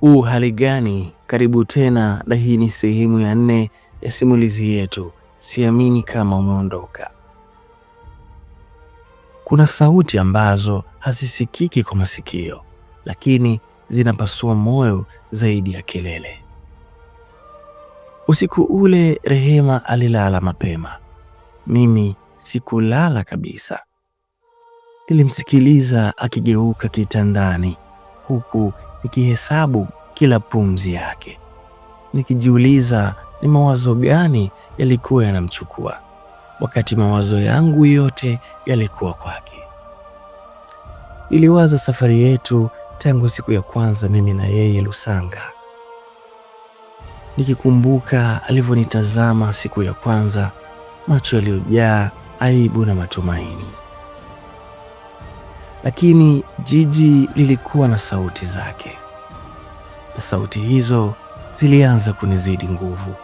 Hali gani? Karibu tena, na hii ni sehemu ya 4 ya simulizi yetu Siamini Kama Umeondoka. Kuna sauti ambazo hazisikiki kwa masikio, lakini zinapasua moyo zaidi ya kelele. Usiku ule Rehema alilala mapema. Mimi sikulala kabisa. Nilimsikiliza akigeuka kitandani, huku nikihesabu kila pumzi yake, nikijiuliza ni mawazo gani yalikuwa yanamchukua, wakati mawazo yangu yote yalikuwa kwake. Niliwaza safari yetu tangu siku ya kwanza mimi na yeye Lusanga, nikikumbuka alivyonitazama siku ya kwanza, macho yaliyojaa aibu na matumaini. Lakini jiji lilikuwa na sauti zake, na sauti hizo zilianza kunizidi nguvu.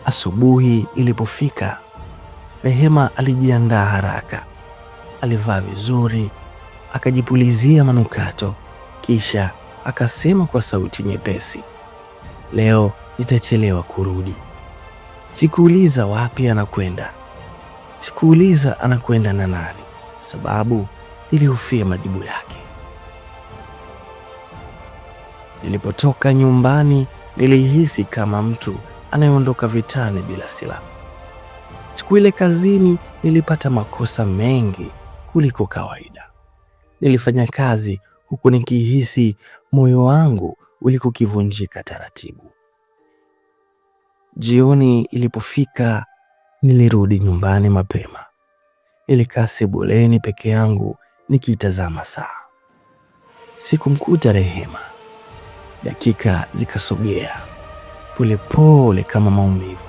Asubuhi ilipofika, Rehema alijiandaa haraka. Alivaa vizuri, akajipulizia manukato, kisha akasema kwa sauti nyepesi, leo nitachelewa kurudi. Sikuuliza wapi anakwenda, sikuuliza anakwenda na nani, sababu nilihofia majibu yake. Nilipotoka nyumbani, nilihisi kama mtu anayeondoka vitani bila silaha. Siku ile kazini nilipata makosa mengi kuliko kawaida. Nilifanya kazi huku nikihisi moyo wangu ulikokivunjika taratibu. Jioni ilipofika, nilirudi nyumbani mapema. Nilikaa sebuleni peke yangu nikitazama saa. Sikumkuta Rehema. Dakika zikasogea polepole kama maumivu.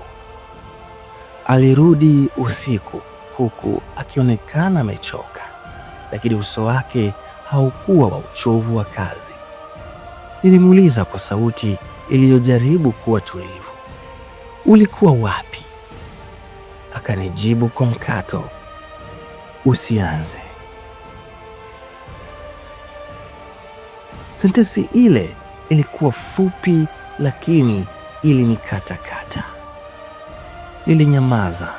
Alirudi usiku huku akionekana amechoka, lakini uso wake haukuwa wa uchovu wa kazi. Nilimuuliza kwa sauti iliyojaribu kuwa tulivu, ulikuwa wapi? Akanijibu kwa mkato, usianze. Sentensi ile ilikuwa fupi, lakini ilinikatakata. Nilinyamaza,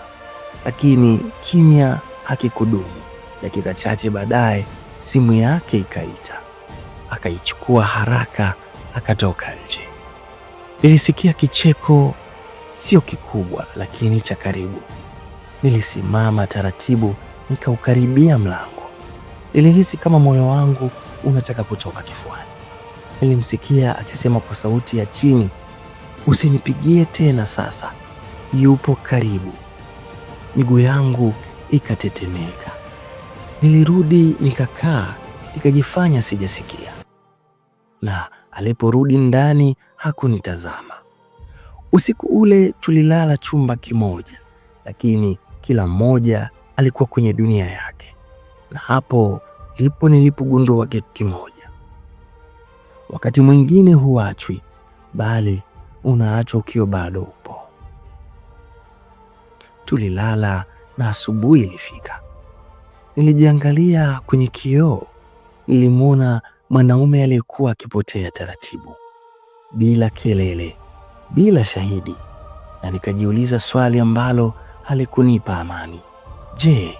lakini kimya hakikudumu. Dakika chache baadaye simu yake ikaita. Akaichukua haraka, akatoka nje. Nilisikia kicheko, sio kikubwa lakini cha karibu. Nilisimama taratibu, nikaukaribia mlango. Nilihisi kama moyo wangu unataka kutoka kifuani. Nilimsikia akisema kwa sauti ya chini, usinipigie tena sasa, yupo karibu. Miguu yangu ikatetemeka. Nilirudi nikakaa, nikajifanya sijasikia. Na aliporudi ndani hakunitazama. Usiku ule tulilala chumba kimoja, lakini kila mmoja alikuwa kwenye dunia yake. Na hapo ndipo nilipogundua kitu kimoja. Wakati mwingine huachwi, bali unaachwa ukiwa bado upo. Tulilala na asubuhi ilifika. Nilijiangalia kwenye kioo. Nilimwona mwanaume aliyekuwa akipotea taratibu, bila kelele, bila shahidi, na nikajiuliza swali ambalo halikunipa amani. Je,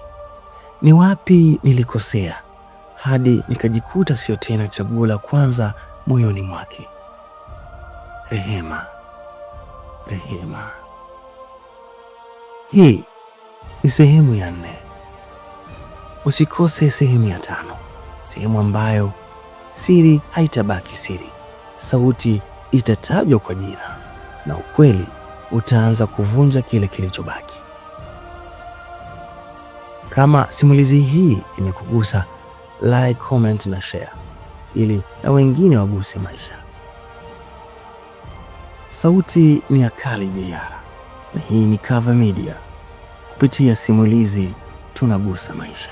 ni wapi nilikosea hadi nikajikuta sio tena chaguo la kwanza moyoni mwake? Rehema, Rehema. Hii ni sehemu ya 4. Usikose sehemu ya 5, sehemu ambayo siri haitabaki siri, sauti itatajwa kwa jina, na ukweli utaanza kuvunja kile kilichobaki. Kama simulizi hii imekugusa, like, comment na share ili na wengine waguse maisha. Sauti ni ya Kali Jayara, na hii ni Cover Media. Kupitia simulizi tunagusa maisha.